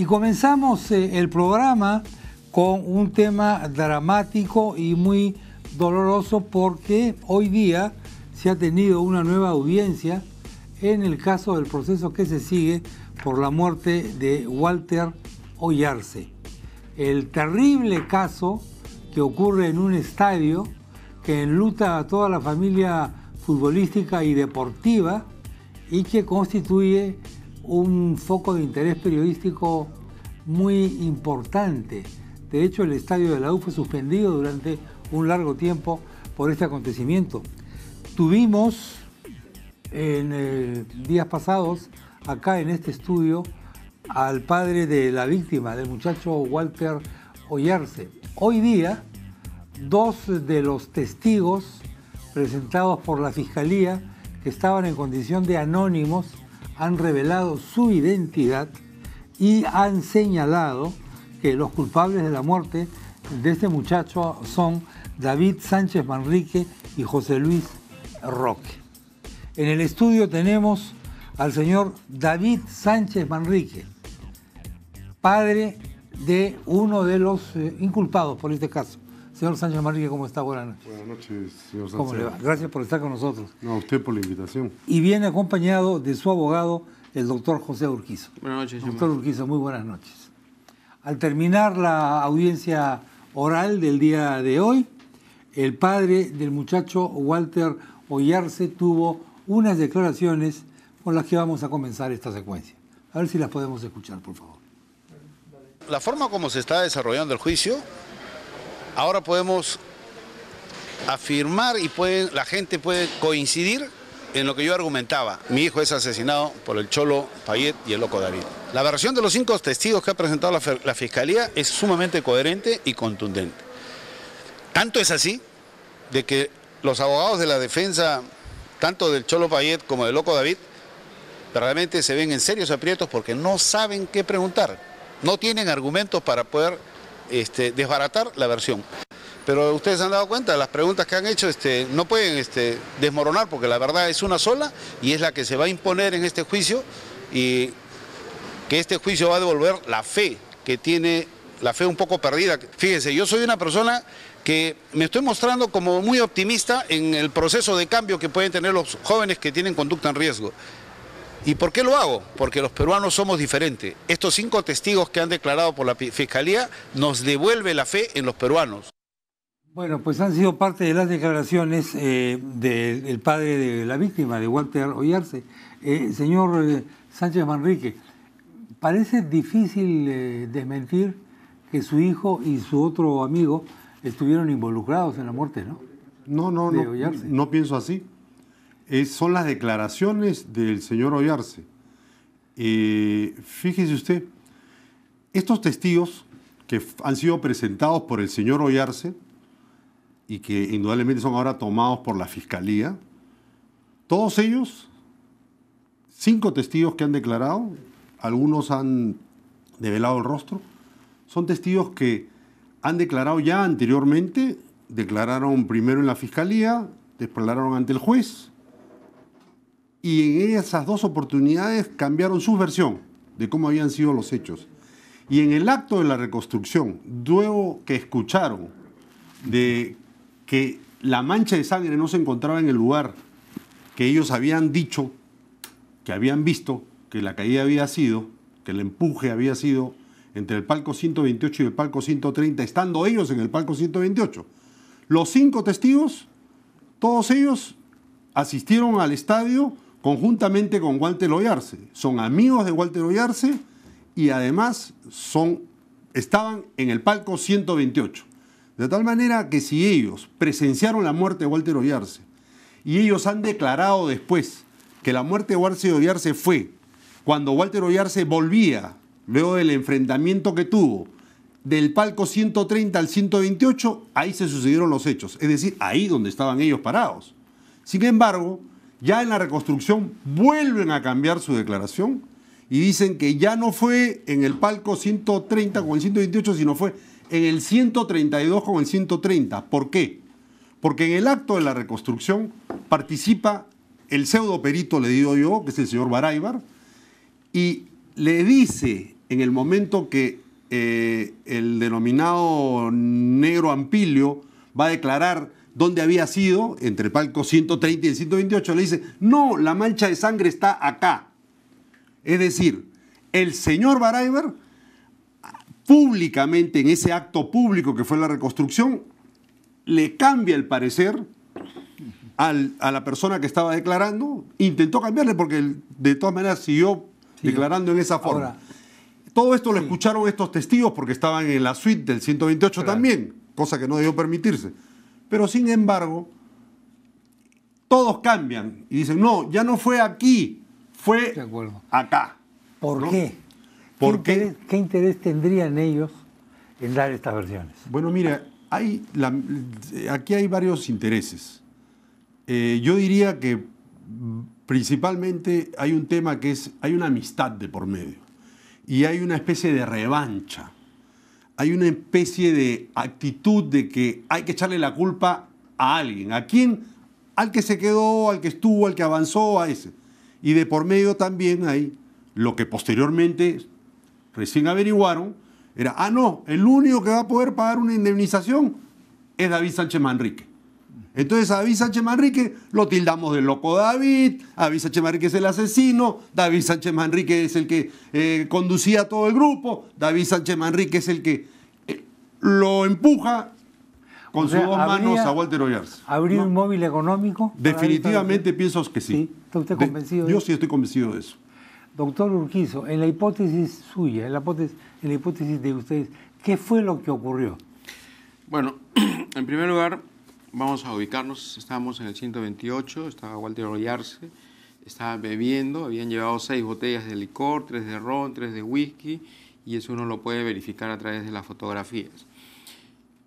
Y comenzamos el programa con un tema dramático y muy doloroso porque hoy día se ha tenido una nueva audiencia en el caso del proceso que se sigue por la muerte de Walter Oyarse. El terrible caso que ocurre en un estadio que enluta a toda la familia futbolística y deportiva y que constituye un foco de interés periodístico muy importante. De hecho, el estadio de la U fue suspendido durante un largo tiempo por este acontecimiento. Tuvimos en días pasados, acá en este estudio, al padre de la víctima, del muchacho Walter Oyarse. Hoy día, dos de los testigos presentados por la Fiscalía, que estaban en condición de anónimos, han revelado su identidad y han señalado que los culpables de la muerte de este muchacho son David Sánchez Manrique y José Luis Roque. En el estudio tenemos al señor David Sánchez Manrique, padre de uno de los inculpados por este caso. Señor Sánchez Manrique, ¿cómo está? Buenas noches. Buenas noches, señor Sánchez. ¿Cómo le va? Gracias por estar con nosotros. No, a usted por la invitación. Y viene acompañado de su abogado, el doctor José Urquizo. Buenas noches, señor. Doctor Urquizo, muy buenas noches. Al terminar la audiencia oral del día de hoy, el padre del muchacho Walter Oyarse tuvo unas declaraciones con las que vamos a comenzar esta secuencia. A ver si las podemos escuchar, por favor. La forma como se está desarrollando el juicio, ahora podemos afirmar y la gente puede coincidir en lo que yo argumentaba. Mi hijo es asesinado por el Cholo Payet y el Loco David. La versión de los 5 testigos que ha presentado la Fiscalía es sumamente coherente y contundente. Tanto es así de que los abogados de la defensa, tanto del Cholo Payet como del Loco David, realmente se ven en serios aprietos porque no saben qué preguntar. No tienen argumentos para poder desbaratar la versión. Pero ustedes se han dado cuenta, las preguntas que han hecho no pueden desmoronar porque la verdad es una sola y es la que se va a imponer en este juicio y que este juicio va a devolver la fe que tiene, la fe un poco perdida. Fíjense, yo soy una persona que me estoy mostrando como muy optimista en el proceso de cambio que pueden tener los jóvenes que tienen conducta en riesgo. ¿Y por qué lo hago? Porque los peruanos somos diferentes. Estos 5 testigos que han declarado por la Fiscalía nos devuelve la fe en los peruanos. Bueno, pues han sido parte de las declaraciones del padre de la víctima, de Walter Oyarse. Señor Sánchez Manrique, parece difícil desmentir que su hijo y su otro amigo estuvieron involucrados en la muerte, ¿no? No pienso así. Son las declaraciones del señor Oyarse. Fíjese usted, estos testigos que han sido presentados por el señor Oyarse y que indudablemente son ahora tomados por la Fiscalía, todos ellos, 5 testigos que han declarado, algunos han develado el rostro, son testigos que han declarado ya anteriormente, declararon primero en la Fiscalía, declararon ante el juez, y en esas 2 oportunidades cambiaron su versión de cómo habían sido los hechos. Y en el acto de la reconstrucción, luego que escucharon de que la mancha de sangre no se encontraba en el lugar que ellos habían dicho, que habían visto que la caída había sido, que el empuje había sido entre el palco 128 y el palco 130, estando ellos en el palco 128. Los 5 testigos, todos ellos asistieron al estadio conjuntamente con Walter Oyarse. Son amigos de Walter Oyarse y además estaban en el palco 128. De tal manera que si ellos presenciaron la muerte de Walter Oyarse y ellos han declarado después que la muerte de Walter Oyarse fue cuando Walter Oyarse volvía, luego del enfrentamiento que tuvo, del palco 130 al 128, ahí se sucedieron los hechos. Es decir, ahí donde estaban ellos parados. Sin embargo, ya en la reconstrucción vuelven a cambiar su declaración y dicen que ya no fue en el palco 130 con el 128, sino fue en el 132 con el 130. ¿Por qué? Porque en el acto de la reconstrucción participa el pseudo perito, le digo yo, que es el señor Baraybar, y le dice en el momento que el denominado negro Ampilio va a declarar dónde había sido, entre el palco 130 y el 128, le dice, no, la mancha de sangre está acá. Es decir, el señor Barayber, públicamente, en ese acto público que fue la reconstrucción, le cambia el parecer a la persona que estaba declarando, intentó cambiarle porque de todas maneras siguió declarando en esa forma. Ahora, todo esto lo escucharon estos testigos porque estaban en la suite del 128 claro, también, cosa que no debió permitirse. Pero sin embargo, todos cambian y dicen, no, ya no fue aquí, fue acá. ¿Por ¿no? qué? ¿Por qué? ¿Qué interés tendrían ellos en dar estas versiones? Bueno, mira, aquí hay varios intereses. Yo diría que principalmente hay un tema que hay una amistad de por medio y hay una especie de revancha. Hay una especie de actitud de que hay que echarle la culpa a alguien. ¿A quién? Al que se quedó, al que estuvo, al que avanzó, a ese. Y de por medio también hay lo que posteriormente recién averiguaron, era, no, el único que va a poder pagar una indemnización es David Sánchez Manrique. Entonces a David Sánchez Manrique lo tildamos de loco David Sánchez Manrique es el asesino, David Sánchez Manrique es el que conducía todo el grupo, David Sánchez Manrique es el que lo empuja con sus dos manos a Walter Oyarse. ¿Habría un móvil económico? Definitivamente pienso que sí. ¿Está usted convencido? Yo sí estoy convencido de eso. Doctor Urquizo, en la hipótesis suya, en la hipótesis de ustedes, ¿qué fue lo que ocurrió? Bueno, en primer lugar, vamos a ubicarnos. Estábamos en el 128, estaba Walter Oyarse, estaba bebiendo, habían llevado 6 botellas de licor, 3 de ron, 3 de whisky, y eso uno lo puede verificar a través de las fotografías.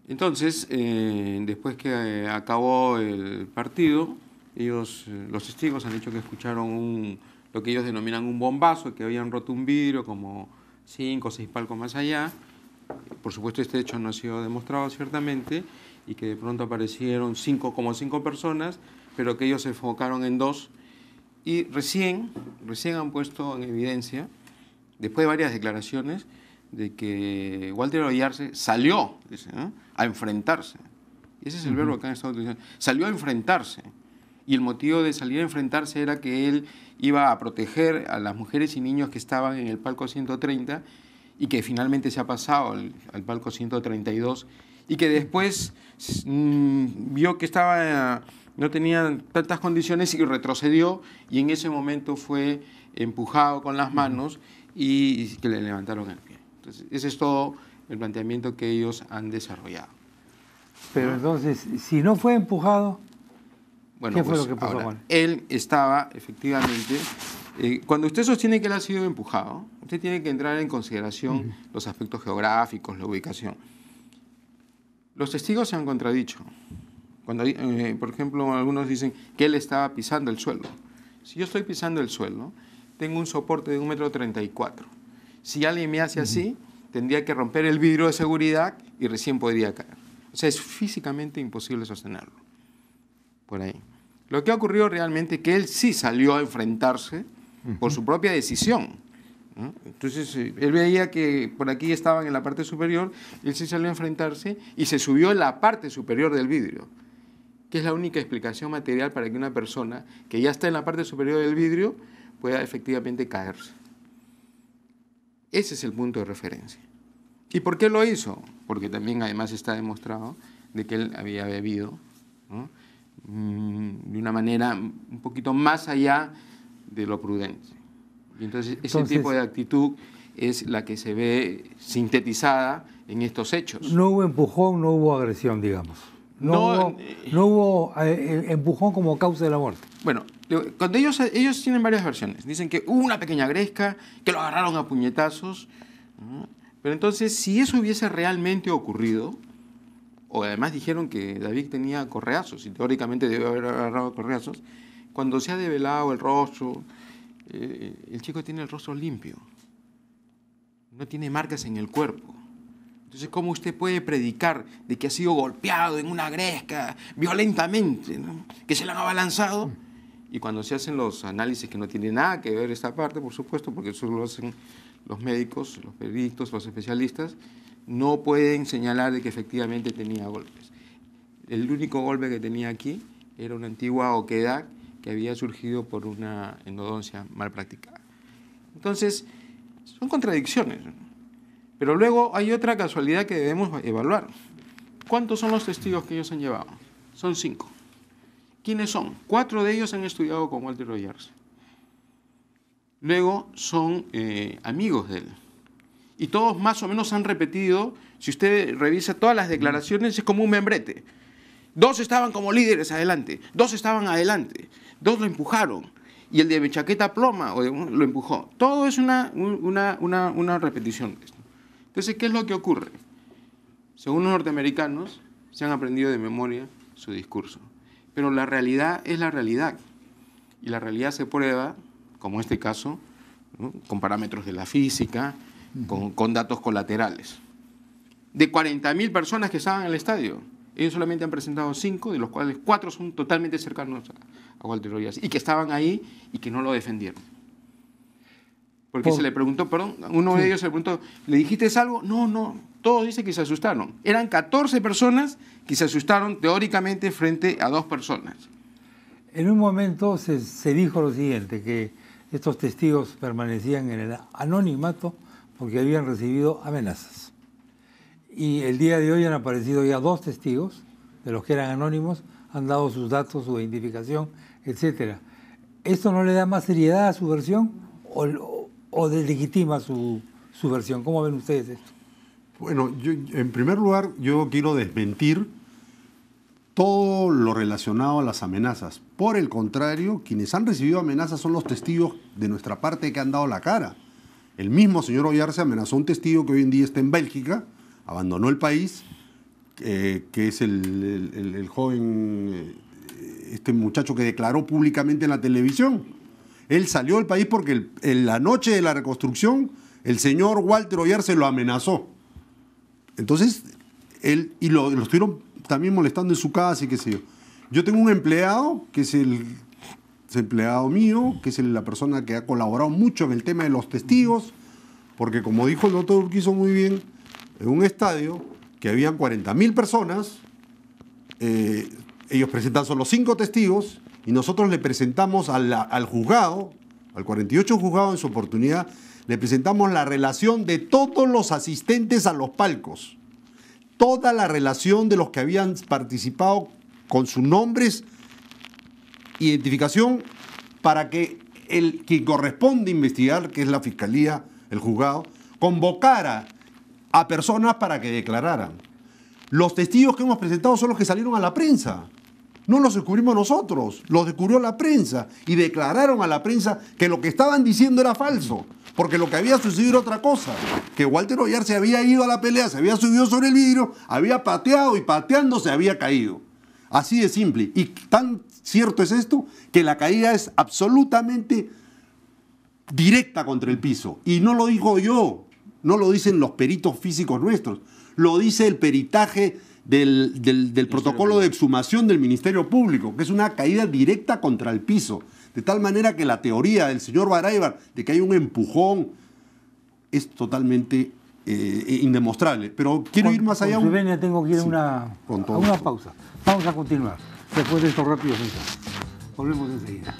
Entonces, después que acabó el partido, los testigos han dicho que escucharon lo que ellos denominan un bombazo, que habían roto un vidrio como 5 o 6 palcos más allá. Por supuesto, este hecho no ha sido demostrado ciertamente, y que de pronto aparecieron 5 personas, pero que ellos se enfocaron en 2, y recién han puesto en evidencia, después de varias declaraciones, de que Walter Oyarse salió, dice, a enfrentarse. Ese es el verbo que han estado utilizando. Salió a enfrentarse. Y el motivo de salir a enfrentarse era que él iba a proteger a las mujeres y niños que estaban en el palco 130 y que finalmente se ha pasado al palco 132 y que después vio que no tenía tantas condiciones y retrocedió, y en ese momento fue empujado con las manos y que le levantaron el pie. Entonces, ese es todo el planteamiento que ellos han desarrollado. Pero entonces, si no fue empujado, bueno, ¿qué fue lo que pasó ahora, con él? Él estaba, efectivamente, cuando usted sostiene que él ha sido empujado, usted tiene que entrar en consideración los aspectos geográficos, la ubicación. Los testigos se han contradicho. Cuando, por ejemplo, algunos dicen que él estaba pisando el suelo. Si yo estoy pisando el suelo, tengo un soporte de 1,34 m. Si alguien me hace así, tendría que romper el vidrio de seguridad y recién podría caer. O sea, es físicamente imposible sostenerlo. Por ahí. Lo que ha ocurrido realmente es que él sí salió a enfrentarse por su propia decisión, ¿no? Entonces, él veía que por aquí estaban en la parte superior, él sí salió a enfrentarse y se subió en la parte superior del vidrio, que es la única explicación material para que una persona que ya está en la parte superior del vidrio pueda efectivamente caerse. Ese es el punto de referencia. ¿Y por qué lo hizo? Porque también además está demostrado de que él había bebido, ¿no?, de una manera un poquito más allá de lo prudente. Y entonces ese tipo de actitud es la que se ve sintetizada en estos hechos. No hubo empujón, no hubo agresión, digamos. No hubo empujón como causa de la muerte. Bueno, cuando ellos tienen varias versiones. Dicen que hubo una pequeña gresca, que lo agarraron a puñetazos, ¿no? Pero entonces, si eso hubiese realmente ocurrido, o además dijeron que David tenía correazos, y teóricamente debe haber agarrado correazos, cuando se ha develado el rostro, el chico tiene el rostro limpio, no tiene marcas en el cuerpo. Entonces, ¿cómo usted puede predicar de que ha sido golpeado en una gresca violentamente, ¿no?, que se le han abalanzado? Y cuando se hacen los análisis, que no tiene nada que ver esta parte, por supuesto, porque eso lo hacen los médicos, los peritos, los especialistas, no pueden señalar de que efectivamente tenía golpes. El único golpe que tenía aquí era una antigua oquedad que había surgido por una endodoncia mal practicada. Entonces, son contradicciones, ¿no? Pero luego hay otra casualidad que debemos evaluar. ¿Cuántos son los testigos que ellos han llevado? Son 5. ¿Quiénes son? 4 de ellos han estudiado con Walter Oyarse. Luego son amigos de él. Y todos más o menos han repetido, si usted revisa todas las declaraciones, es como un membrete. 2 estaban como líderes adelante, 2 estaban adelante, 2 lo empujaron, y el de chaqueta ploma lo empujó. Todo es una repetición de esto. Entonces, ¿qué es lo que ocurre? Según los norteamericanos, se han aprendido de memoria su discurso. Pero la realidad es la realidad. Y la realidad se prueba, como en este caso, ¿no?, con parámetros de la física, con datos colaterales. De 40.000 personas que estaban en el estadio, ellos solamente han presentado 5, de los cuales 4 son totalmente cercanos a Walter Oyarse, y que estaban ahí y que no lo defendieron. Porque se le preguntó, perdón, uno de ellos se le preguntó, ¿le dijiste algo? No, todos dicen que se asustaron. Eran 14 personas que se asustaron teóricamente frente a 2 personas. En un momento se dijo lo siguiente, que estos testigos permanecían en el anonimato porque habían recibido amenazas. Y el día de hoy han aparecido ya 2 testigos, de los que eran anónimos, han dado sus datos, su identificación, etc. ¿Esto no le da más seriedad a su versión o deslegitima su versión? ¿Cómo ven ustedes esto? Bueno, en primer lugar, yo quiero desmentir todo lo relacionado a las amenazas. Por el contrario, quienes han recibido amenazas son los testigos de nuestra parte que han dado la cara. El mismo señor Oyarse amenazó a un testigo que hoy en día está en Bélgica, abandonó el país, que es el joven, este muchacho que declaró públicamente en la televisión. Él salió del país porque en la noche de la reconstrucción el señor Walter Oyarse lo amenazó. Entonces, lo estuvieron también molestando en su casa y qué sé yo. Yo tengo un empleado, que es el empleado mío, que es la persona que ha colaborado mucho en el tema de los testigos, porque como dijo el doctor Urquizo muy bien, en un estadio que habían 40.000 personas, ellos presentan solo 5 testigos y nosotros le presentamos al juzgado, al 48 juzgado en su oportunidad, le presentamos la relación de todos los asistentes a los palcos, toda la relación de los que habían participado con sus nombres, identificación, para que quien corresponde investigar, que es la fiscalía, el juzgado, convocara a personas para que declararan. Los testigos que hemos presentado son los que salieron a la prensa. No los descubrimos nosotros, los descubrió la prensa y declararon a la prensa que lo que estaban diciendo era falso, porque lo que había sucedido era otra cosa, que Walter Oyarse había ido a la pelea, se había subido sobre el vidrio, había pateado y pateando se había caído. Así de simple. Y tan cierto es esto que la caída es absolutamente directa contra el piso. Y no lo digo yo, no lo dicen los peritos físicos nuestros, lo dice el peritaje del protocolo de exhumación del Ministerio Público, que es una caída directa contra el piso. De tal manera que la teoría del señor Baraybar de que hay un empujón es totalmente indemostrable. Pero quiero ir más allá. Tengo que ir a una pausa. Vamos a continuar después de estos rápidos mensajes. Volvemos enseguida.